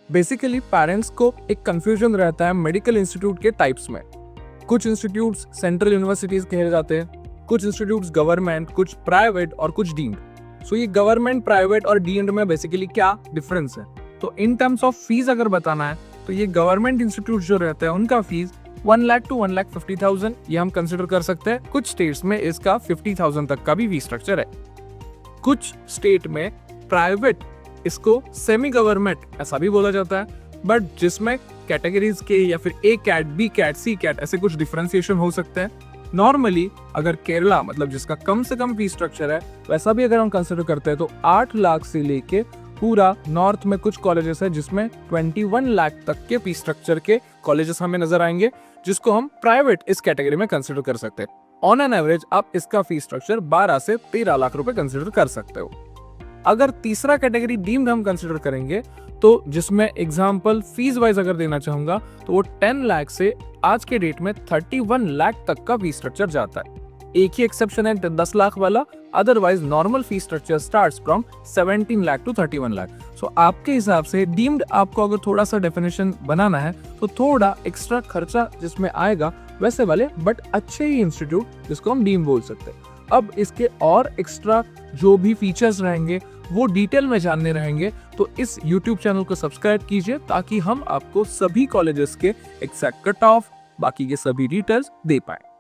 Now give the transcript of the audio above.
Basically parents को एक confusion रहता है मेडिकल इंस्टीट्यूट के टाइप्स में। कुछ इंस्टीट्यूट्स सेंट्रल यूनिवर्सिटीज कहे जाते हैं, कुछ इंस्टीट्यूट्स गवर्नमेंट, कुछ प्राइवेट और कुछ डीम्ड। सो ये गवर्नमेंट, प्राइवेट और डीम्ड में बेसिकली क्या डिफरेंस है? तो इन टर्म्स ऑफ फीस अगर बताना है तो ये गवर्नमेंट इंस्टीट्यूट जो रहते हैं उनका फीस 1 लाख टू 1,50,000 ये हम कंसिडर कर सकते हैं। कुछ स्टेट्स में इसका 50,000 तक का भी फीस स्ट्रक्चर है। कुछ स्टेट में प्राइवेट इसको सेमी गवर्नमेंट ऐसा भी बोला जाता है, बट जिसमें कैटेगरीज के या फिर ए कैट, बी कैट, सी कैट ऐसे कुछ डिफरेंशिएशन हो सकते हैं। नॉर्मली अगर केरला मतलब जिसका कम से कम फीस स्ट्रक्चर है वैसा भी अगर हम कंसिडर करते हैं तो 8 लाख से लेके पूरा नॉर्थ में कुछ कॉलेजेस है जिसमें 21 लाख तक के फीस स्ट्रक्चर के कॉलेजेस हमें नजर आएंगे, जिसको हम प्राइवेट इस कैटेगरी में कंसिडर कर सकते हैं। ऑन एन एवरेज आप इसका फीस स्ट्रक्चर 12 से 13 लाख रुपए कंसिडर कर सकते हो। अगर तीसरा कैटेगरी डीम्ड हम कंसिडर करेंगे तो जिसमें एग्जांपल फीस वाइज अगर देना चाहूंगा तो वो 10 लाख से आज के डेट में 31 लाख तक का फीस स्ट्रक्चर जाता है। एक ही एक्सेप्शन है 10 लाख वाला, otherwise normal fee structure starts from 17 lakh to 31 lakh. So आपके हिसाब से डीम्ड आपको अगर थोड़ा सा डेफिनेशन बनाना है तो थोड़ा एक्स्ट्रा खर्चा जिसमें आएगा वैसे वाले बट अच्छे ही इंस्टीट्यूट जिसको हम डीम बोल सकते हैं। अब इसके और एक्स्ट्रा जो भी फीचर्स रहेंगे वो डिटेल में जानने रहेंगे तो इस YouTube चैनल को सब्सक्राइब कीजिए ताकि हम आपको सभी कॉलेजेस के एग्जैक्ट कट ऑफ, बाकी के सभी डिटेल्स दे पाए।